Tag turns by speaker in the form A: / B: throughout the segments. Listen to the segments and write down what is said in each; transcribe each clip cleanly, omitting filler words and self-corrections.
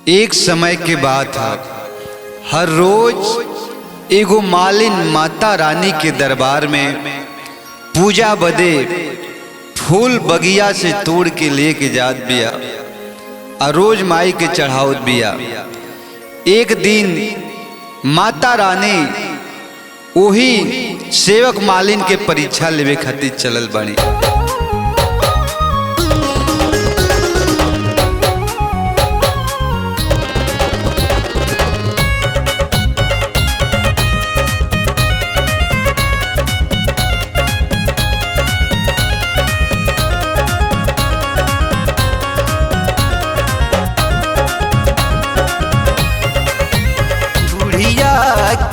A: एक समय के बात है, हर रोज एगो मालिन माता रानी के दरबार में पूजा बदे फूल बगिया से तोड़ के लेके जात बिया और रोज माई के चढ़ावत बिया। एक दिन माता रानी वही सेवक मालिन के परीक्षा लेवे खातिर चलल बानी।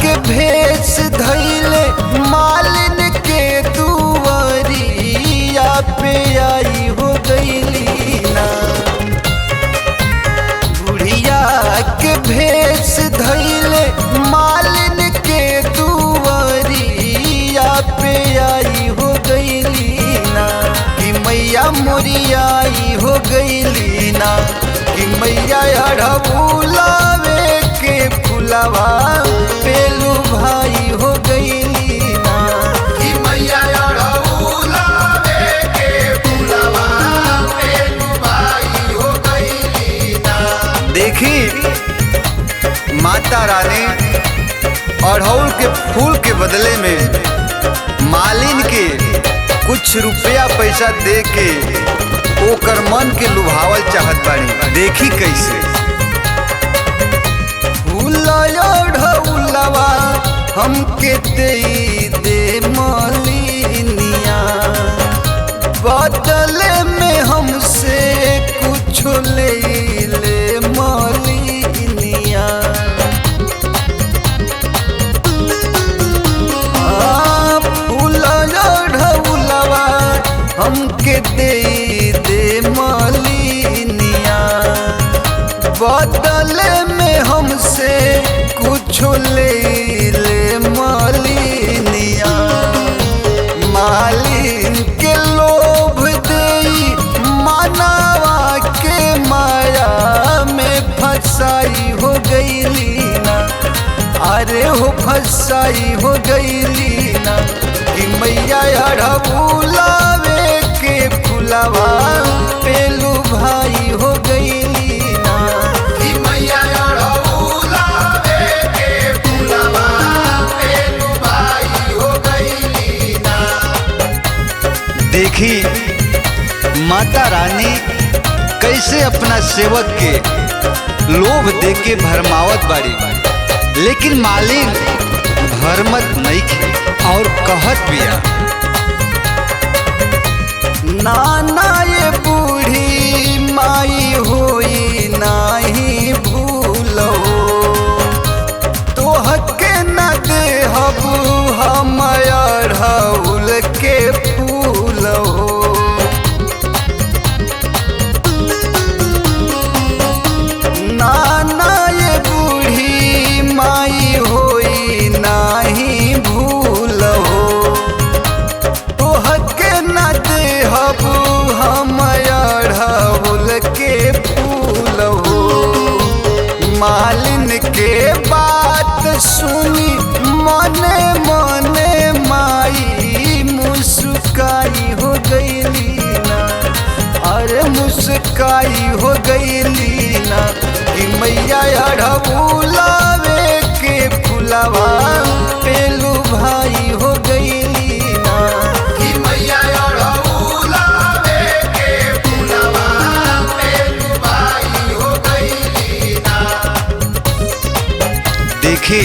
B: के भेष धैले मालिन के दुआरिया पे आई हो गईली ना। बुढ़िया के भेष धैले मालिन के दुआरिया पे आई हो गईली ना। कि मैया मोरिया आई हो गईली ना। कि मैया अढ़बुलावे के फुलवा पेलू भाई हो गईली ना। कि मैया अढ़बुलावे के फुलवा पेलू भाई हो गईली ना।
A: देखी माता रानी अड़हुल के फूल के बदले में मालिन के कुछ रुपया पैसा दे के ओकर मन के लुभावल चाहत बानी। देखी कैसे
B: ढौलवा हमके दे मालिनिया, बदले में हमसे कुछ ले मालिनिया। ढौलवा हमके दे मालिनिया, बदले में हमसे कुछ ले मालिनिया। मालिन के लोभ देई मानवा के माया में फसाई हो गईली ना। अरे हो फसाई हो गईली ना। कि मैया अढ़बुलावे के फुलवा पेलू भाई हो गईली ना। कि मैया अढ़बुलावे के फुलवा पेलू भाई हो गईली ना।
A: देखी माता रानी कैसे अपना सेवक के लोभ दे के भरमावत बाड़ी। लेकिन मालिन भरमत नहीं खे और कहत बिया,
B: नाना ये बूढ़ी माई होई नाही भूलो। तोहके न देहबू हम अढ़उल के फूल हो। नाना ये बूढ़ी माई होई नाही भूल हो। तोहके न देहबू हम अढ़उल के फूल हो। मालिन के बात सुनी मने मने माई मुस्काई हो गईली ना। अरे मुस्काई हो गईली ना। कि मैया अढ़बुलावे के फुलवा पेलू भाई हो गईली ना। कि मैया अढ़बुलावे के फुलवा पेलू भाई हो गईली ना।
A: देखी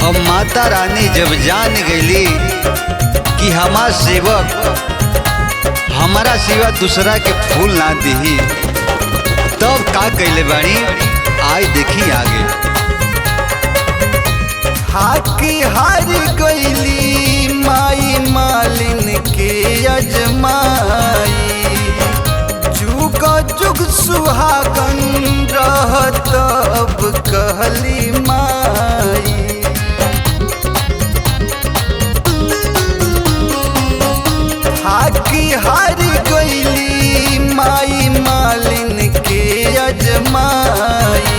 A: अब माता रानी जब जान गईली कि हमार सेवक हमारा सिवा दूसरा के फूल ना दिही, तब का कैले बानी आई देखी आगे।
B: हाकी हार गईली माई मालिन के अजमाई। जुग जुग सुहागन रहत अब कहली माई। हाकी हार गईली माई मालिन के अजमाई।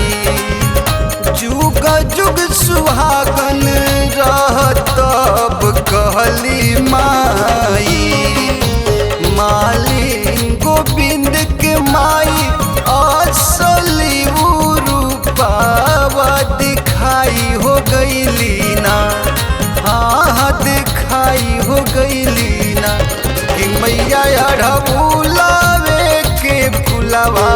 B: अढ़बुलावे के फुलवा